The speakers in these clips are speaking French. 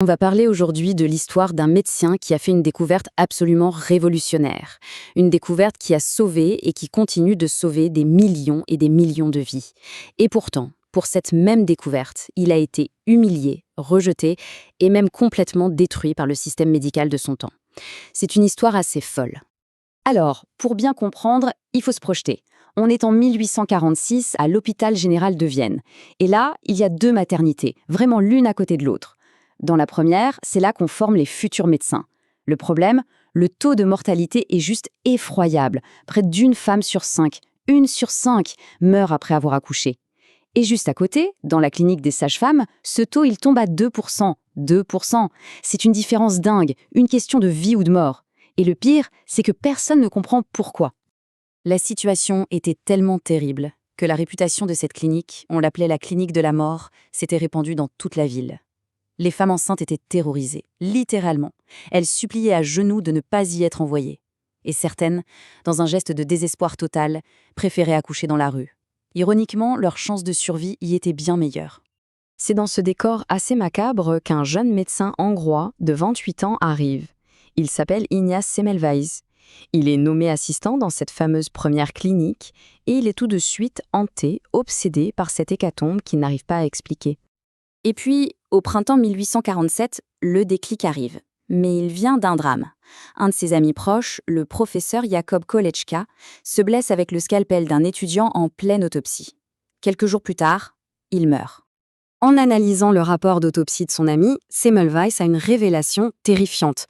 On va parler aujourd'hui de l'histoire d'un médecin qui a fait une découverte absolument révolutionnaire. Une découverte qui a sauvé et qui continue de sauver des millions et des millions de vies. Et pourtant, pour cette même découverte, il a été humilié, rejeté et même complètement détruit par le système médical de son temps. C'est une histoire assez folle. Alors, pour bien comprendre, il faut se projeter. On est en 1846 à l'hôpital général de Vienne. Et là, il y a deux maternités, vraiment l'une à côté de l'autre. Dans la première, c'est là qu'on forme les futurs médecins. Le problème, le taux de mortalité est juste effroyable. Près d'une femme sur 5, 1 sur 5, meurt après avoir accouché. Et juste à côté, dans la clinique des sages-femmes, ce taux il tombe à 2%. 2%. C'est une différence dingue, une question de vie ou de mort. Et le pire, c'est que personne ne comprend pourquoi. La situation était tellement terrible que la réputation de cette clinique, on l'appelait la clinique de la mort, s'était répandue dans toute la ville. Les femmes enceintes étaient terrorisées, littéralement. Elles suppliaient à genoux de ne pas y être envoyées. Et certaines, dans un geste de désespoir total, préféraient accoucher dans la rue. Ironiquement, leurs chances de survie y étaient bien meilleures. C'est dans ce décor assez macabre qu'un jeune médecin hongrois de 28 ans arrive. Il s'appelle Ignaz Semmelweis. Il est nommé assistant dans cette fameuse première clinique et il est tout de suite hanté, obsédé par cette hécatombe qu'il n'arrive pas à expliquer. Et puis, au printemps 1847, le déclic arrive. Mais il vient d'un drame. Un de ses amis proches, le professeur Jakob Kolečka, se blesse avec le scalpel d'un étudiant en pleine autopsie. Quelques jours plus tard, il meurt. En analysant le rapport d'autopsie de son ami, Semmelweis a une révélation terrifiante.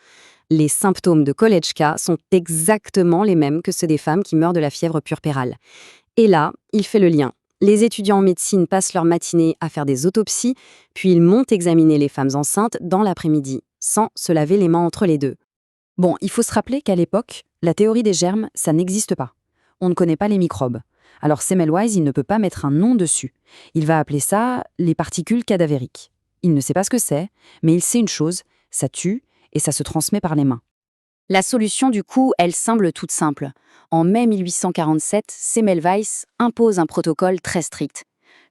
Les symptômes de Kolečka sont exactement les mêmes que ceux des femmes qui meurent de la fièvre puerpérale. Et là, il fait le lien. Les étudiants en médecine passent leur matinée à faire des autopsies, puis ils montent examiner les femmes enceintes dans l'après-midi, sans se laver les mains entre les deux. Bon, il faut se rappeler qu'à l'époque, la théorie des germes, ça n'existe pas. On ne connaît pas les microbes. Alors Semmelweis, il ne peut pas mettre un nom dessus. Il va appeler ça les particules cadavériques. Il ne sait pas ce que c'est, mais il sait une chose, ça tue et ça se transmet par les mains. La solution, du coup, elle semble toute simple. En mai 1847, Semmelweis impose un protocole très strict.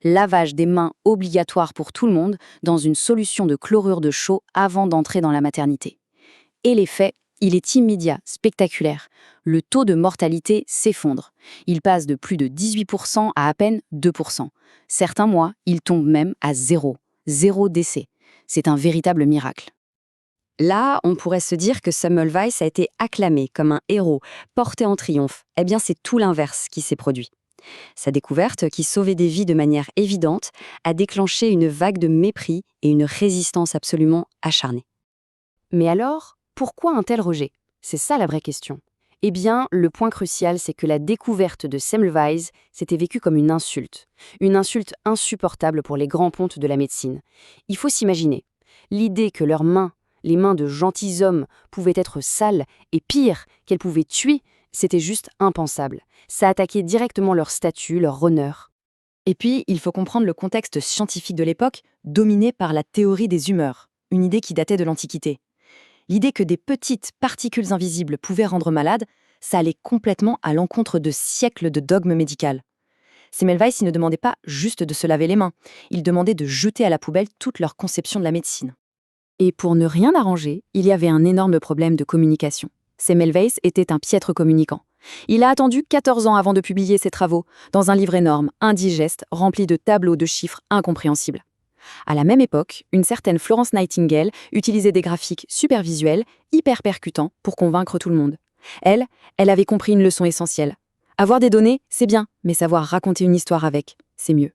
Lavage des mains obligatoire pour tout le monde dans une solution de chlorure de chaux avant d'entrer dans la maternité. Et l'effet, il est immédiat, spectaculaire. Le taux de mortalité s'effondre. Il passe de plus de 18% à peine 2%. Certains mois, il tombe même à zéro. Zéro décès. C'est un véritable miracle. Là, on pourrait se dire que Semmelweis a été acclamé comme un héros, porté en triomphe. Eh bien, c'est tout l'inverse qui s'est produit. Sa découverte, qui sauvait des vies de manière évidente, a déclenché une vague de mépris et une résistance absolument acharnée. Mais alors, pourquoi un tel rejet? C'est ça la vraie question. Eh bien, le point crucial, c'est que la découverte de Semmelweis s'était vécue comme une insulte insupportable pour les grands pontes de la médecine. Il faut s'imaginer, l'idée que leurs mains, les mains de gentilshommes, pouvaient être sales et pire, qu'elles pouvaient tuer, c'était juste impensable. Ça attaquait directement leur statut, leur honneur. Et puis, il faut comprendre le contexte scientifique de l'époque, dominé par la théorie des humeurs, une idée qui datait de l'Antiquité. L'idée que des petites particules invisibles pouvaient rendre malade, ça allait complètement à l'encontre de siècles de dogmes médicaux. Semmelweis ne demandait pas juste de se laver les mains, il demandait de jeter à la poubelle toute leur conception de la médecine. Et pour ne rien arranger, il y avait un énorme problème de communication. Semmelweis était un piètre communicant. Il a attendu 14 ans avant de publier ses travaux, dans un livre énorme, indigeste, rempli de tableaux de chiffres incompréhensibles. À la même époque, une certaine Florence Nightingale utilisait des graphiques super visuels, hyper percutants, pour convaincre tout le monde. Elle avait compris une leçon essentielle. Avoir des données, c'est bien, mais savoir raconter une histoire avec, c'est mieux.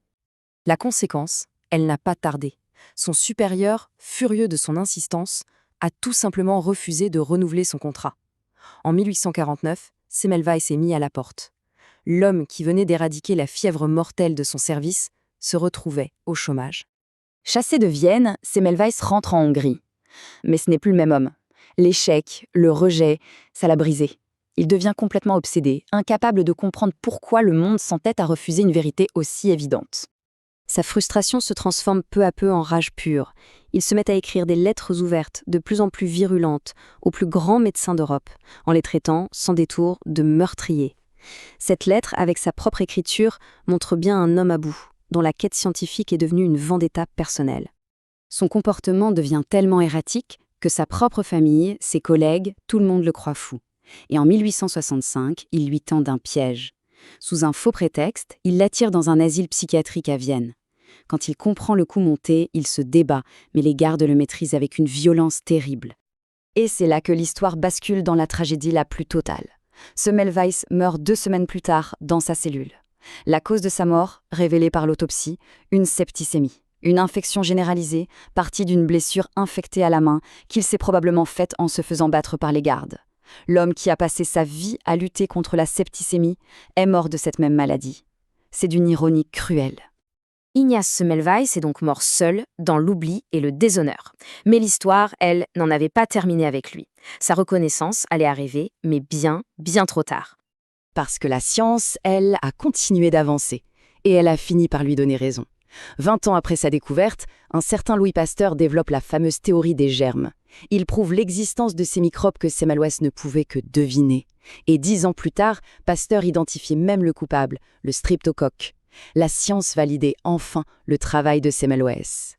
La conséquence, elle n'a pas tardé. Son supérieur, furieux de son insistance, a tout simplement refusé de renouveler son contrat. En 1849, Semmelweis est mis à la porte. L'homme qui venait d'éradiquer la fièvre mortelle de son service se retrouvait au chômage. Chassé de Vienne, Semmelweis rentre en Hongrie. Mais ce n'est plus le même homme. L'échec, le rejet, ça l'a brisé. Il devient complètement obsédé, incapable de comprendre pourquoi le monde s'entête à refuser une vérité aussi évidente. Sa frustration se transforme peu à peu en rage pure. Il se met à écrire des lettres ouvertes, de plus en plus virulentes, aux plus grands médecins d'Europe, en les traitant, sans détour, de meurtriers. Cette lettre, avec sa propre écriture, montre bien un homme à bout, dont la quête scientifique est devenue une vendetta personnelle. Son comportement devient tellement erratique que sa propre famille, ses collègues, tout le monde le croit fou. Et en 1865, il lui tend un piège. Sous un faux prétexte, il l'attire dans un asile psychiatrique à Vienne. Quand il comprend le coup monté, il se débat, mais les gardes le maîtrisent avec une violence terrible. Et c'est là que l'histoire bascule dans la tragédie la plus totale. Semmelweis meurt 2 semaines plus tard dans sa cellule. La cause de sa mort, révélée par l'autopsie, une septicémie. Une infection généralisée, partie d'une blessure infectée à la main qu'il s'est probablement faite en se faisant battre par les gardes. L'homme qui a passé sa vie à lutter contre la septicémie est mort de cette même maladie. C'est d'une ironie cruelle. Ignace Semmelweis est donc mort seul, dans l'oubli et le déshonneur. Mais l'histoire, elle, n'en avait pas terminé avec lui. Sa reconnaissance allait arriver, mais bien, bien trop tard. Parce que la science, elle, a continué d'avancer. Et elle a fini par lui donner raison. 20 ans après sa découverte, un certain Louis Pasteur développe la fameuse théorie des germes. Il prouve l'existence de ces microbes que Semmelweis ne pouvait que deviner. Et 10 ans plus tard, Pasteur identifiait même le coupable, le streptocoque. La science validait enfin le travail de Semmelweis.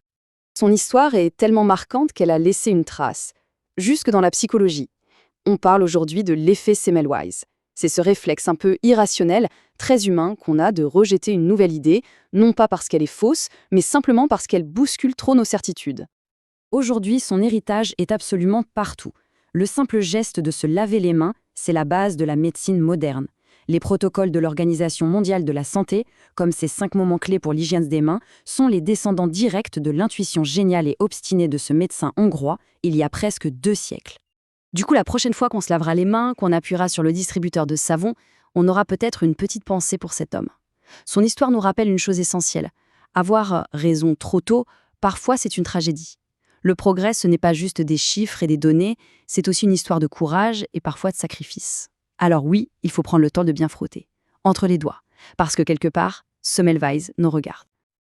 Son histoire est tellement marquante qu'elle a laissé une trace, jusque dans la psychologie. On parle aujourd'hui de l'effet Semmelweis. C'est ce réflexe un peu irrationnel, très humain, qu'on a de rejeter une nouvelle idée, non pas parce qu'elle est fausse, mais simplement parce qu'elle bouscule trop nos certitudes. Aujourd'hui, son héritage est absolument partout. Le simple geste de se laver les mains, c'est la base de la médecine moderne. Les protocoles de l'Organisation mondiale de la santé, comme ces 5 moments clés pour l'hygiène des mains, sont les descendants directs de l'intuition géniale et obstinée de ce médecin hongrois il y a presque 2 siècles. Du coup, la prochaine fois qu'on se lavera les mains, qu'on appuiera sur le distributeur de savon, on aura peut-être une petite pensée pour cet homme. Son histoire nous rappelle une chose essentielle. Avoir raison trop tôt, parfois c'est une tragédie. Le progrès, ce n'est pas juste des chiffres et des données, c'est aussi une histoire de courage et parfois de sacrifice. Alors oui, il faut prendre le temps de bien frotter, entre les doigts, parce que quelque part, Semmelweis nous regarde.